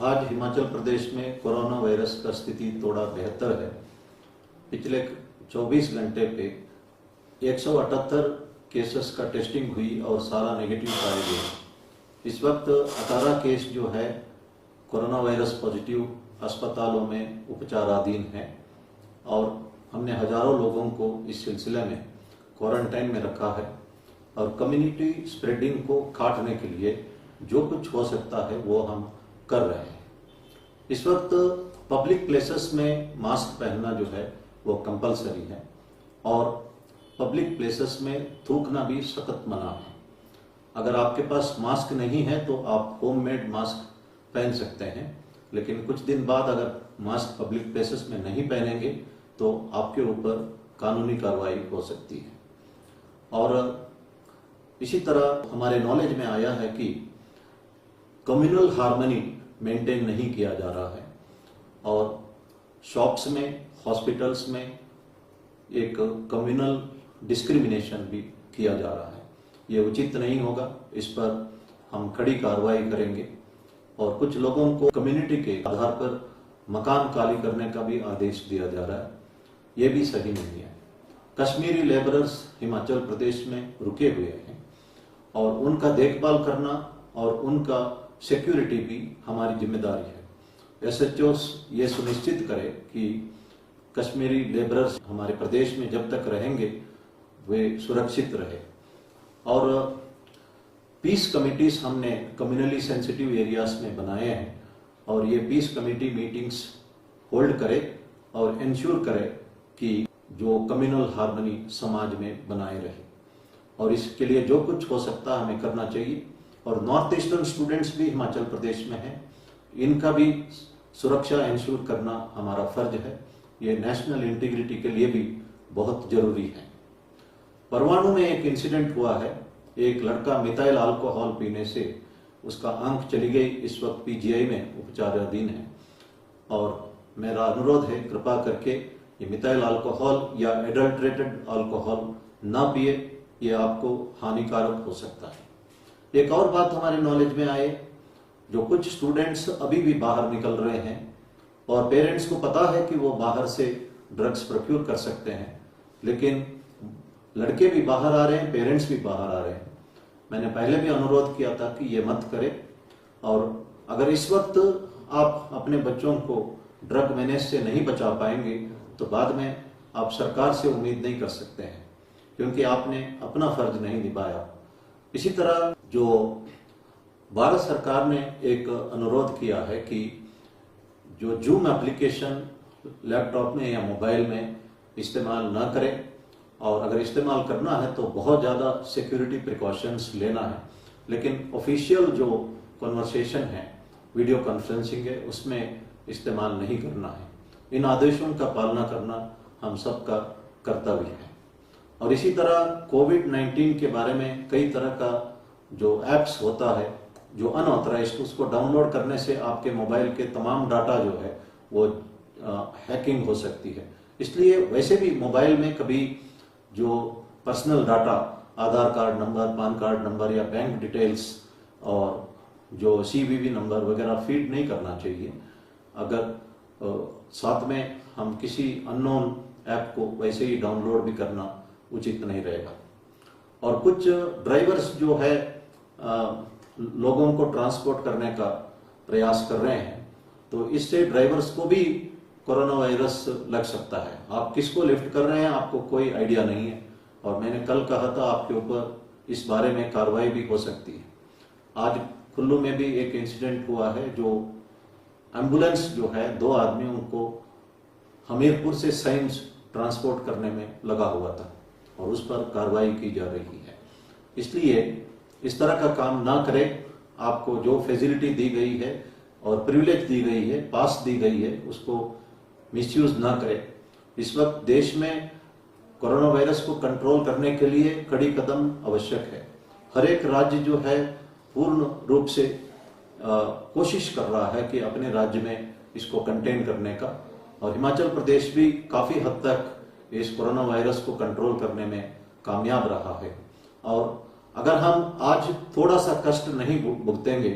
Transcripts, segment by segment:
आज हिमाचल प्रदेश में corona virus का स्थिति थोड़ा बेहतर है। पिछले 24 घंटे पे 178 केसेस का टेस्टिंग हुई और सारा नेगेटिव पाए गए। इस वक्त 18 केस जो है कोरोना वायरस पॉजिटिव अस्पतालों में उपचाराधीन है और हमने हजारों लोगों को इस सिलसिले में क्वारंटाइन में रखा है और कम्युनिटी स्प्रेडिंग को काटने के लिए जो कुछ हो सकता है वो हम कर रहे हैं। इस वक्त पब्लिक प्लेसेस में मास्क पहनना जो है वो कंपलसरी है और पब्लिक प्लेसेस में थूकना भी सख्त मना है। अगर आपके पास मास्क नहीं है तो आप होममेड मास्क पहन सकते हैं, लेकिन कुछ दिन बाद अगर मास्क पब्लिक प्लेसेस में नहीं पहनेंगे तो आपके ऊपर कानूनी कार्रवाई हो सकती है। और इसी तरह हमारे नॉलेज में आया है कि कम्युनल हार्मनी मेंटेन नहीं किया जा रहा है और शॉप्स में, हॉस्पिटल्स में एक कम्युनल डिस्क्रिमिनेशन भी किया जा रहा है। ये उचित नहीं होगा, इस पर हम कड़ी कार्रवाई करेंगे और कुछ लोगों को कम्युनिटी के आधार पर मकान खाली करने का भी आदेश दिया जा रहा है। ये भी सही नहीं है। कश्मीरी लेबरर्स हिमाचल प्रदेश में रुके हुए हैं और उनका देखभाल करना और उनका सिक्योरिटी भी हमारी जिम्मेदारी है। एसएचओस ये सुनिश्चित करे कि कश्मीरी लेबरर्स हमारे प्रदेश में जब तक रहेंगे वे सुरक्षित रहे। और पीस कमिटीज हमने कम्युनली सेंसिटिव एरियाज में बनाए हैं और ये पीस कमिटी मीटिंग्स होल्ड करे और इंश्योर करे कि जो कम्युनल हार्मनी समाज में बनाए रहे और इसके लिए जो कुछ हो सकता है हमें करना चाहिए। और नॉर्थ ईस्टर्न स्टूडेंट्स भी हिमाचल प्रदेश में हैं, इनका भी सुरक्षा इंश्योर करना हमारा फर्ज है। ये नेशनल इंटीग्रिटी के लिए भी बहुत जरूरी है। परवाणु में एक इंसिडेंट हुआ है, एक लड़का मिथाइल अल्कोहल पीने से उसका आंख चली गई, इस वक्त पीजीआई में उपचाराधीन है और मेरा अनुरोध है कृपा करके ये मिथाइल अल्कोहल या एडल्ट्रेटेड अल्कोहल ना पिए, ये आपको हानिकारक हो सकता है। एक और बात हमारे नॉलेज में आए, जो कुछ स्टूडेंट्स अभी भी बाहर निकल रहे हैं और पेरेंट्स को पता है कि वो बाहर से ड्रग्स प्रोक्योर कर सकते हैं, लेकिन लड़के भी बाहर आ रहे हैं, पेरेंट्स भी बाहर आ रहे हैं। मैंने पहले भी अनुरोध किया था कि ये मत करें और अगर इस वक्त आप अपने बच्चों को ड्रग मैनेज से नहीं बचा पाएंगे तो बाद में आप सरकार से उम्मीद नहीं कर सकते हैं, क्योंकि आपने अपना फर्ज नहीं निभाया। इसी तरह जो भारत सरकार ने एक अनुरोध किया है कि जो जूम एप्लीकेशन लैपटॉप में या मोबाइल में इस्तेमाल ना करें और अगर इस्तेमाल करना है तो बहुत ज़्यादा सिक्योरिटी प्रिकॉशंस लेना है, लेकिन ऑफिशियल जो कन्वर्सेशन है, वीडियो कॉन्फ्रेंसिंग है, उसमें इस्तेमाल नहीं करना है। इन आदेशों का पालना करना हम सबका कर्तव्य है। और इसी तरह कोविड-19 के बारे में कई तरह का जो एप्स होता है जो अनऑथराइज्ड, उसको डाउनलोड करने से आपके मोबाइल के तमाम डाटा जो है वो हैकिंग हो सकती है। इसलिए वैसे भी मोबाइल में कभी जो personal data, Aadhaar card number, PAN card number या बैंक डिटेल्स और जो सीवीवी नंबर वगैरह फीड नहीं करना चाहिए। अगर साथ में हम किसी अननोन ऐप को वैसे ही डाउनलोड भी करना उचित नहीं रहेगा। और कुछ ड्राइवर्स जो है लोगों को ट्रांसपोर्ट करने का प्रयास कर रहे हैं, तो इससे ड्राइवर्स को भी कोरोना वायरस लग सकता है। आप किसको लिफ्ट कर रहे हैं आपको कोई आइडिया नहीं है और मैंने कल कहा था आपके ऊपर इस बारे में कार्रवाई भी हो सकती है। आज कुल्लू में भी एक इंसिडेंट हुआ है, जो एम्बुलेंस जो है 2 आदमियों को हमीरपुर से साइंस ट्रांसपोर्ट करने में लगा हुआ था और उस पर कार्रवाई की जा रही है। इसलिए इस तरह का काम ना करें। आपको जो फैसिलिटी दी गई है और प्रिविलेज दी गई है, पास दी गई है, उसको मिसयूज ना करें। इस वक्त देश में कोरोना वायरस को कंट्रोल करने के लिए कड़ी कदम आवश्यक है। हर एक राज्य जो है पूर्ण रूप से कोशिश कर रहा है कि अपने राज्य में इसको कंटेन करने का, और हिमाचल प्रदेश भी काफी हद तक इस कोरोना वायरस को कंट्रोल करने में कामयाब रहा है। और अगर हम आज थोड़ा सा कष्ट नहीं भुगतेंगे,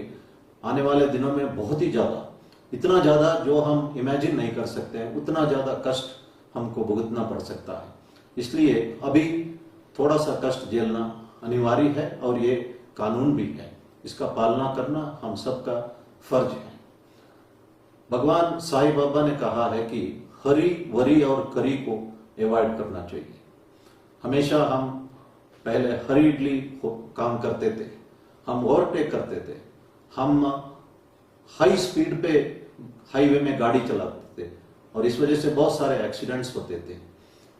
आने वाले दिनों में बहुत ही ज़्यादा, इतना ज़्यादा जो हम इमेजिन नहीं कर सकते हैं, उतना ज़्यादा कष्ट हमको भुगतना पड़ सकता है। इसलिए अभी थोड़ा सा कष्ट झेलना अनिवार्य है और ये कानून भी है, इसका पालना करना हम सबका फर्ज है। भगवान साईं बाबा ने कहा है कि हरी वरी और करी को अवॉइड करना चाहिए। हमेशा हम पहले हरीडली काम करते थे, हम ओवरटेक करते थे, हम हाई स्पीड पे हाईवे में गाड़ी चलाते थे और इस वजह से बहुत सारे एक्सीडेंट्स होते थे।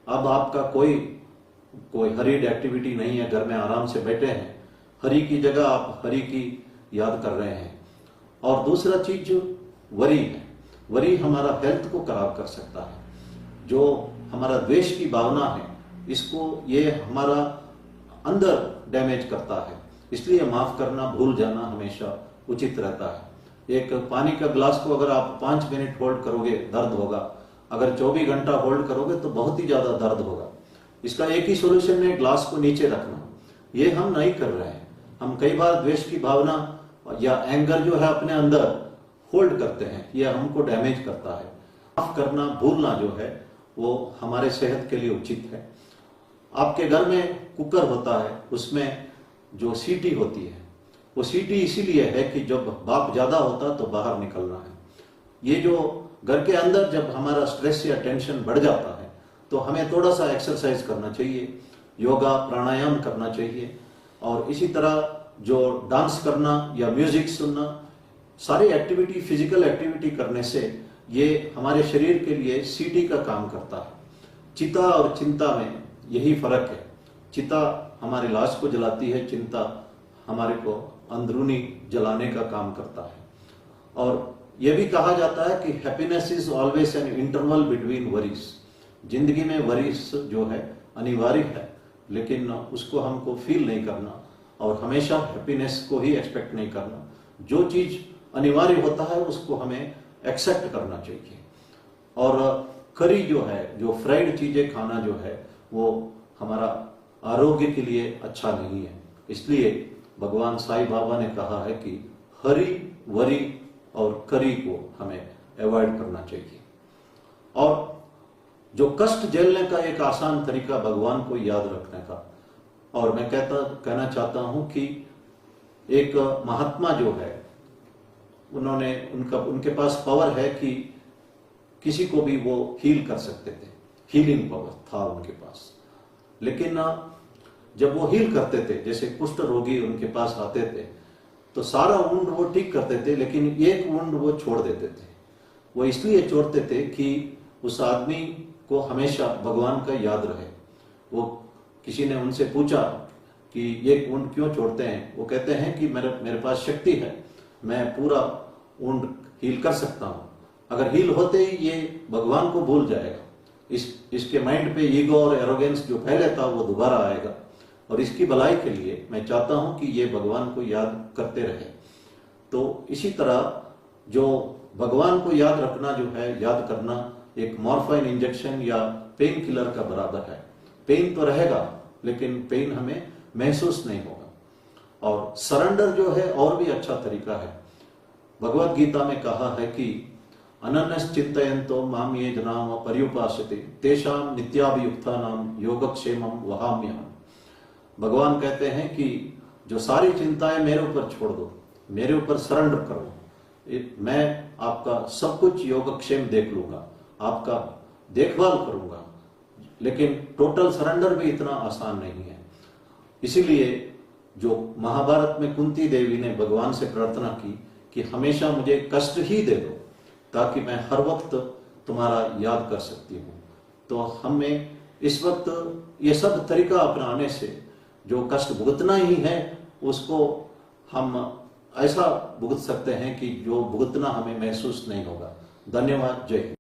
अब आपका कोई हरीड एक्टिविटी नहीं है, घर में आराम से बैठे हैं, हरी की जगह आप हरी की याद कर रहे हैं। और दूसरा चीज जो वरी है, वरी हमारा हेल्थ को खराब कर सकता है। जो हमारा द्वेष की भावना है, इसको ये हमारा अंदर डैमेज करता है। इसलिए माफ करना, भूल जाना हमेशा उचित रहता है। एक पानी का ग्लास को अगर आप 5 मिनट होल्ड करोगे दर्द होगा, अगर 24 घंटा होल्ड करोगे तो बहुत ही ज्यादा दर्द होगा। इसका एक ही सोल्यूशन है, ग्लास को नीचे रखना। ये हम नहीं कर रहे हैं। हम कई बार द्वेष की भावना या एंगर जो है अपने अंदर होल्ड करते हैं, यह हमको डैमेज करता है। माफ करना, भूलना जो है वो हमारे सेहत के लिए उचित है। आपके घर में कुकर होता है, उसमें जो सीटी होती है, वो सीटी इसीलिए है कि जब भाप ज्यादा होता तो बाहर निकलना है। ये जो घर के अंदर जब हमारा स्ट्रेस या टेंशन बढ़ जाता है तो हमें थोड़ा सा एक्सरसाइज करना चाहिए, योगा प्राणायाम करना चाहिए। और इसी तरह जो डांस करना या म्यूजिक सुनना, सारी एक्टिविटी, फिजिकल एक्टिविटी करने से ये हमारे शरीर के लिए सीटी का काम करता है। चिता और चिंता में यही फर्क है। चिता हमारी लाश को जलाती है, चिंता हमारे को अंदरूनी जलाने का काम करता है। और यह भी कहा जाता है कि happiness is always an interval between worries. जिंदगी में वरीज जो है अनिवार्य है, लेकिन उसको हमको फील नहीं करना और हमेशा हैप्पीनेस को ही एक्सपेक्ट नहीं करना। जो चीज अनिवार्य होता है उसको हमें एक्सेप्ट करना चाहिए। और करी जो है, जो फ्राइड चीजें खाना जो है, वो हमारा आरोग्य के लिए अच्छा नहीं है। इसलिए भगवान साईं बाबा ने कहा है कि हरी वरी और करी को हमें अवॉइड करना चाहिए। और जो कष्ट झेलने का एक आसान तरीका भगवान को याद रखने का, और मैं कहना चाहता हूं कि एक महात्मा जो है, उनके पास पावर है कि किसी को भी वो हील कर सकते थे, हीलिंग पावर था उनके पास। लेकिन जब वो हील करते थे, जैसे कुष्ठ रोगी उनके पास आते थे तो सारा वुंड वो ठीक करते थे, लेकिन एक वुंड वो छोड़ देते थे। वो इसलिए छोड़ते थे कि उस आदमी को हमेशा भगवान का याद रहे। वो किसी ने उनसे पूछा कि एक वुंड क्यों छोड़ते हैं? वो कहते हैं कि मेरे पास शक्ति है, मैं पूरा वुंड हील कर सकता हूं। अगर हील होते ही ये भगवान को भूल जाएगा, इसके माइंड पे ईगो और एरोगेंस जो पहले था वो दोबारा आएगा। और इसकी भलाई के लिए मैं चाहता हूं कि ये भगवान को याद करते रहे। तो इसी तरह जो भगवान को याद रखना जो है, याद करना एक मॉर्फाइन इंजेक्शन या पेन किलर का बराबर है। पेन तो रहेगा लेकिन पेन हमें महसूस नहीं होगा। और सरेंडर जो है और भी अच्छा तरीका है। भगवत गीता में कहा है कि अनन्यस चिंतयन्तो माम ये जनाम पर्युपासते तेषां नित्याभियुक्तानां योगक्षेमं वहाम्यहम्। भगवान कहते हैं कि जो सारी चिंताएं मेरे ऊपर छोड़ दो, मेरे ऊपर सरेंडर करो, मैं आपका सब कुछ योगक्षेम देख लूंगा, आपका देखभाल करूंगा। लेकिन टोटल सरेंडर भी इतना आसान नहीं है। इसीलिए जो महाभारत में कुंती देवी ने भगवान से प्रार्थना की कि हमेशा मुझे कष्ट ही दे दो ताकि मैं हर वक्त तुम्हारा याद कर सकती हूँ। तो हमें इस वक्त ये सब तरीका अपनाने से जो कष्ट भुगतना ही है उसको हम ऐसा भुगत सकते हैं कि जो भुगतना हमें महसूस नहीं होगा। धन्यवाद। जय हिंद।